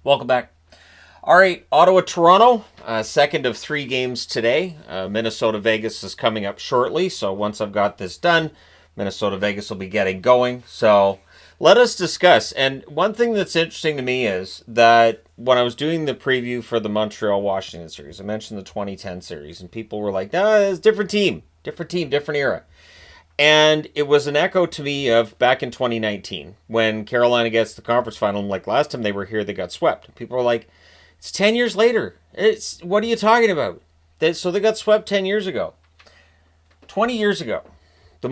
Welcome back. All right, Ottawa-Toronto, second of 3 games today. Minnesota-Vegas is coming up shortly, so once I've got this done, Minnesota-Vegas will be getting going. So let us discuss. And one thing that's interesting to me is that when I was doing the preview for the Montreal-Washington series, I mentioned the 2010 series, and people were like, it's a different team, different era. And it was an echo to me of back in 2019 when Carolina gets the conference final. And like last time they were here, they got swept. People were like, it's 10 years later. What are you talking about? So they got swept 10 years ago. 20 years ago, the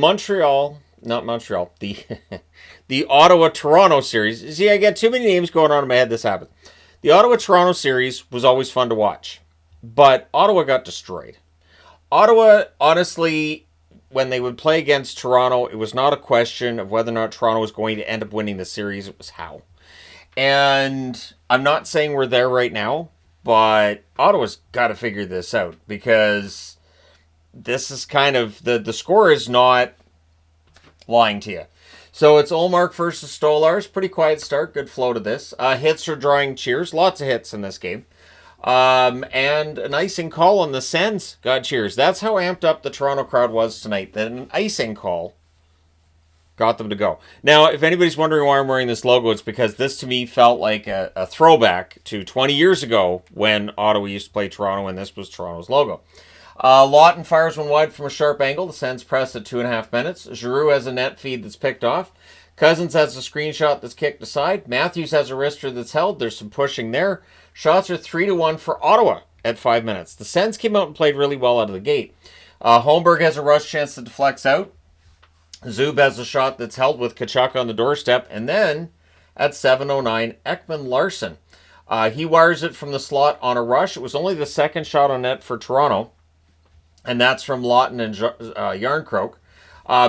the Ottawa-Toronto series. See, I got too many names going on in my head. This happened. The Ottawa-Toronto series was always fun to watch. But Ottawa got destroyed. Ottawa, honestly, when they would play against Toronto, it was not a question of whether or not Toronto was going to end up winning the series. It was how. And I'm not saying we're there right now, but Ottawa's got to figure this out because this is kind of, the score is not lying to you. So it's Ullmark versus Stolarz. Pretty quiet start. Good flow to this. Hits are drawing cheers. Lots of hits in this game. And an icing call on the Sens got cheers. That's how amped up the Toronto crowd was tonight. That an icing call got them to go. Now, if anybody's wondering why I'm wearing this logo, it's because this to me felt like a throwback to 20 years ago when Ottawa used to play Toronto and this was Toronto's logo. Lawton fires one wide from a sharp angle. The Sens press at 2.5 minutes. Giroux has a net feed that's picked off. Cousins has a screenshot that's kicked aside. Matthews has a wrister that's held. There's some pushing there. Shots are 3-1 for Ottawa at 5 minutes. The Sens came out and played really well out of the gate. Holmberg has a rush chance that deflects out. Zub has a shot that's held with Tkachuk on the doorstep. And then at 7:09, Ekman-Larsson. He wires it from the slot on a rush. It was only the second shot on net for Toronto. And that's from Lawton and Yarncroke.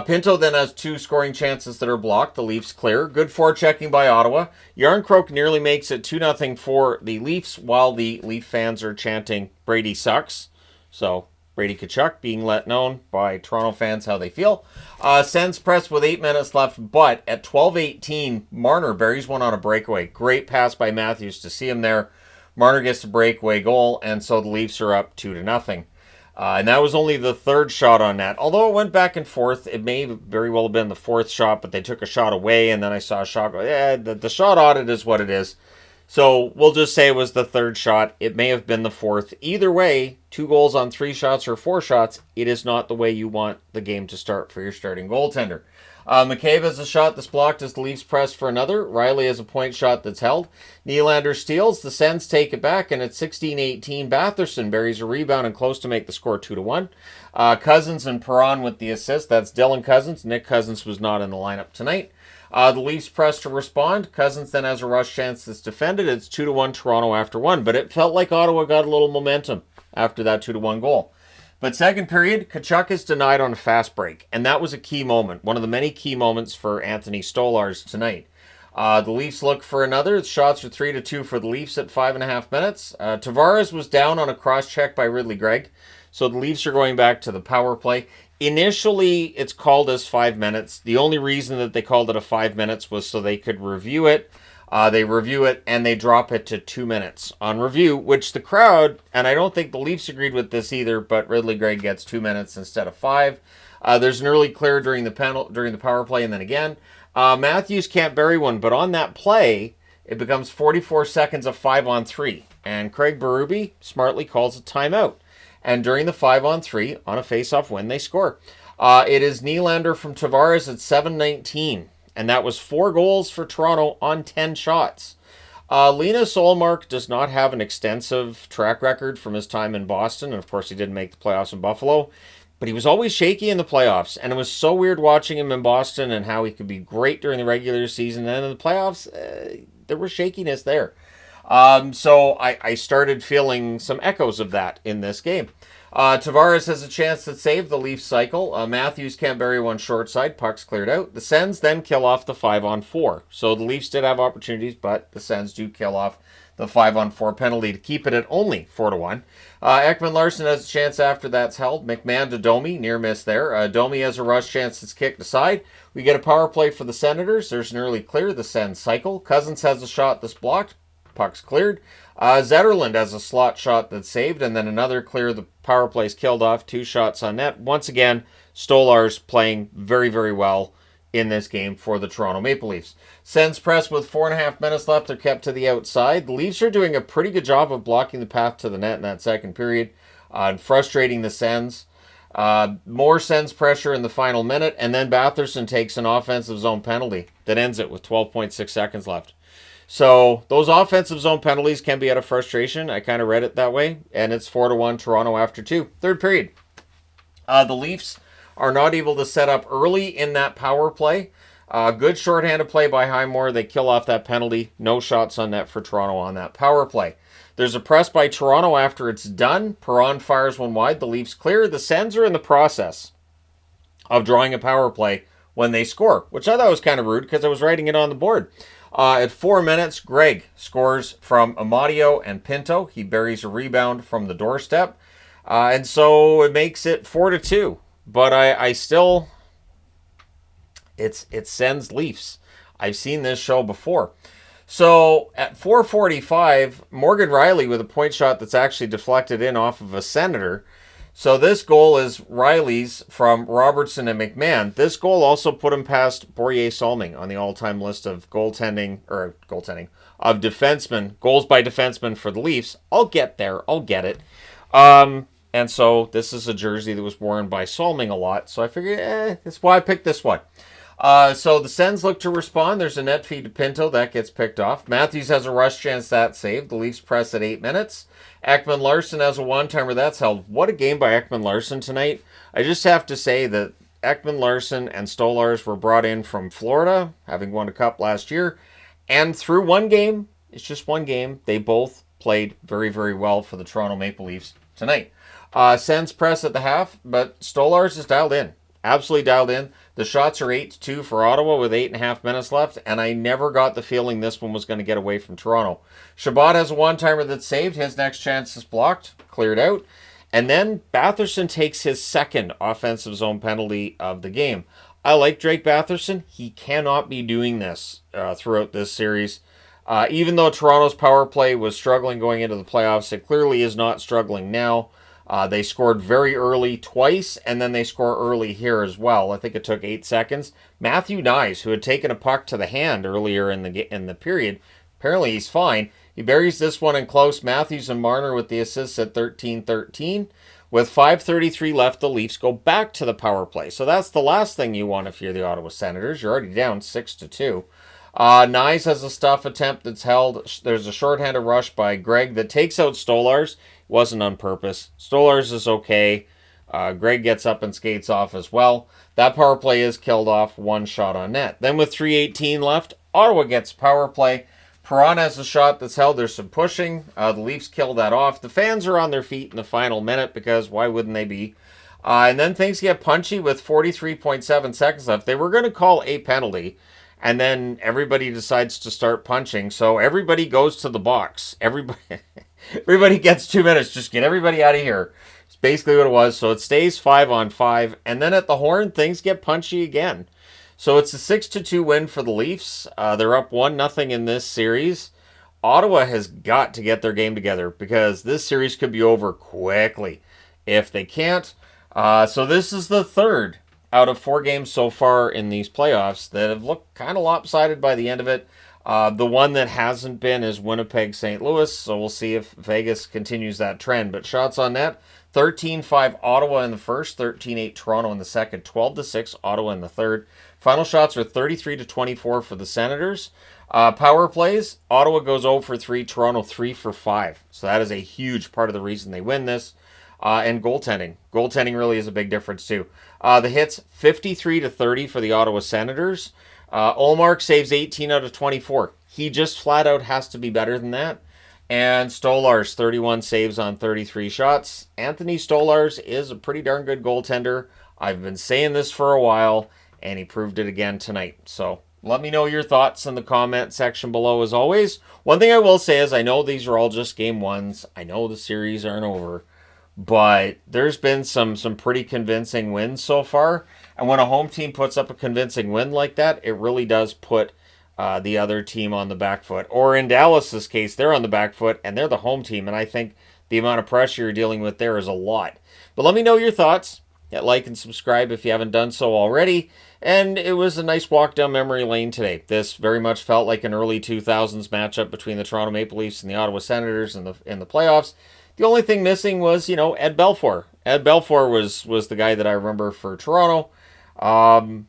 Pinto then has 2 scoring chances that are blocked. The Leafs clear. Good forechecking by Ottawa. Yarncroke nearly makes it 2-0 for the Leafs while the Leaf fans are chanting, Brady sucks. So Brady Tkachuk being let known by Toronto fans how they feel. Sens press with 8 minutes left, but at 12:18, Marner buries one on a breakaway. Great pass by Matthews to see him there. Marner gets a breakaway goal, and so the Leafs are up 2-0. And that was only the third shot on net. Although it went back and forth, it may very well have been the fourth shot, but they took a shot away, and then I saw a shot go, the shot audit is what it is. So we'll just say it was the third shot. It may have been the fourth. Either way, 2 goals on 3 shots or 4 shots, it is not the way you want the game to start for your starting goaltender. McCabe has a shot that's blocked as the Leafs press for another. Riley has a point shot that's held. Nylander steals. The Sens take it back, and at 16:18, Batherson buries a rebound and close to make the score 2-1. Cousins and Perron with the assist. That's Dylan Cousins. Nick Cousins was not in the lineup tonight. The Leafs press to respond. Cousins then has a rush chance that's defended. It's 2-1 Toronto after 1, but it felt like Ottawa got a little momentum after that 2-1 goal. But second period, Tkachuk is denied on a fast break, and that was a key moment, one of the many key moments for Anthony Stolarz tonight. The Leafs look for another. The shots are 3-2 for the Leafs at 5.5 minutes. Tavares was down on a cross-check by Ridley Gregg, so the Leafs are going back to the power play. Initially, it's called as 5 minutes. The only reason that they called it a 5 minutes was so they could review it. They review it, and they drop it to 2 minutes on review, which the crowd, and I don't think the Leafs agreed with this either, but Ridley Gregg gets 2 minutes instead of 5. There's an early clear during the power play, and then again. Matthews can't bury one, but on that play, it becomes 44 seconds of 5-on-3, and Craig Berube smartly calls a timeout. And during the 5-on-3, on a face-off win, they score. It is Nylander from Tavares at 7:19. And that was 4 goals for Toronto on 10 shots. Linus Ullmark does not have an extensive track record from his time in Boston. And of course, he didn't make the playoffs in Buffalo. But he was always shaky in the playoffs. And it was so weird watching him in Boston and how he could be great during the regular season. And in the playoffs, there was shakiness there. So I started feeling some echoes of that in this game. Tavares has a chance to save the Leafs cycle. Matthews can't bury one short side. Puck's cleared out. The Sens then kill off the 5-on-4. So the Leafs did have opportunities, but the Sens do kill off the 5-on-4 penalty to keep it at only 4-1. Ekman-Larsson has a chance after that's held. McMahon to Domi, near miss there. Domi has a rush chance that's kicked aside. We get a power play for the Senators. There's an early clear. The Sens cycle. Cousins has a shot that's blocked. puck's cleared. Zetterlund has a slot shot that's saved, and then another clear. The power play's killed off. 2 shots on net. Once again, Stolarz playing very, very well in this game for the Toronto Maple Leafs. Sens press with 4.5 minutes left. They're kept to the outside. The Leafs are doing a pretty good job of blocking the path to the net in that second period and frustrating the Sens. More Sens pressure in the final minute, and then Batherson takes an offensive zone penalty that ends it with 12.6 seconds left. So those offensive zone penalties can be out of frustration. I kind of read it that way, and it's 4-1 Toronto after 2. Third period. The Leafs are not able to set up early in that power play. Good shorthanded play by Highmore. They kill off that penalty. No shots on net for Toronto on that power play. There's a press by Toronto after it's done. Perron fires one wide. The Leafs clear. The Sens are in the process of drawing a power play when they score, which I thought was kind of rude because I was writing it on the board. At 4 minutes, Greg scores from Amadio and Pinto. He buries a rebound from the doorstep. And so it makes it 4-2. But I still... It's Sens Leafs. I've seen this show before. So at 4:45, Morgan Riley with a point shot that's actually deflected in off of a Senator. So this goal is Riley's from Robertson and McMahon. This goal also put him past Borje-Salming on the all-time list of goaltending, of defensemen, goals by defensemen for the Leafs. I'll get there. I'll get it. And so this is a jersey that was worn by Salming a lot. So I figured, that's why I picked this one. So the Sens look to respond. There's a net feed to Pinto. That gets picked off. Matthews has a rush chance. That's saved. The Leafs press at 8 minutes. Ekman-Larsson has a one-timer. That's held. What a game by Ekman-Larsson tonight. I just have to say that Ekman-Larsson and Stolarz were brought in from Florida, having won a cup last year. And through one game, it's just one game, they both played very, very well for the Toronto Maple Leafs tonight. Sens press at the half, but Stolarz is dialed in. Absolutely dialed in. The shots are 8-2 for Ottawa with 8.5 minutes left, and I never got the feeling this one was going to get away from Toronto. Chabot has a one-timer that's saved. His next chance is blocked, cleared out. And then Batherson takes his second offensive zone penalty of the game. I like Drake Batherson. He cannot be doing this throughout this series. Even though Toronto's power play was struggling going into the playoffs, it clearly is not struggling now. They scored very early twice, and then they score early here as well. I think it took 8 seconds. Matthew Nyes, who had taken a puck to the hand earlier in the period, apparently he's fine. He buries this one in close. Matthews and Marner with the assists at 13-13. With 5:33 left, the Leafs go back to the power play. So that's the last thing you want if you're the Ottawa Senators. You're already down 6-2. Nyes has a stuff attempt that's held. There's a shorthanded rush by Greg that takes out Stolarz. Wasn't on purpose. Stolarz is okay. Greg gets up and skates off as well. That power play is killed off. 1 shot on net. Then with 3:18 left, Ottawa gets power play. Perron has a shot that's held. There's some pushing. The Leafs kill that off. The fans are on their feet in the final minute because why wouldn't they be? And then things get punchy with 43.7 seconds left. They were going to call a penalty. And then everybody decides to start punching. So everybody goes to the box. Everybody gets 2 minutes. Just get everybody out of here. It's basically what it was. So it stays 5-on-5. And then at the horn, things get punchy again. So it's a 6-2 win for the Leafs. They're up 1-0 in this series. Ottawa has got to get their game together because this series could be over quickly if they can't. So this is the third out of 4 games so far in these playoffs that have looked kind of lopsided by the end of it. The one that hasn't been is Winnipeg-St. Louis, so we'll see if Vegas continues that trend. But shots on net, 13-5 Ottawa in the first, 13-8 Toronto in the second, 12-6 Ottawa in the third. Final shots are 33-24 for the Senators. Power plays, Ottawa goes 0 for 3, Toronto 3 for 5. So that is a huge part of the reason they win this. And goaltending. Goaltending really is a big difference too. The hits, 53-30 for the Ottawa Senators. Ullmark saves 18 out of 24. He just flat out has to be better than that. And Stolarz, 31 saves on 33 shots. Anthony Stolarz is a pretty darn good goaltender. I've been saying this for a while, and he proved it again tonight. So let me know your thoughts in the comment section below as always. One thing I will say is I know these are all just game ones. I know the series aren't over. But there's been some pretty convincing wins so far. And when a home team puts up a convincing win like that, it really does put the other team on the back foot. Or in Dallas's case, they're on the back foot and they're the home team. And I think the amount of pressure you're dealing with there is a lot. But let me know your thoughts. Hit like and subscribe if you haven't done so already. And it was a nice walk down memory lane today. This very much felt like an early 2000s matchup between the Toronto Maple Leafs and the Ottawa Senators in the playoffs. The only thing missing was, Ed Belfour. Ed Belfour was the guy that I remember for Toronto. And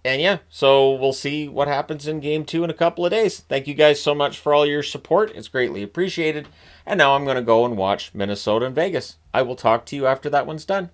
yeah, so we'll see what happens in game 2 in a couple of days. Thank you guys so much for all your support. It's greatly appreciated. And now I'm going to go and watch Minnesota and Vegas. I will talk to you after that one's done.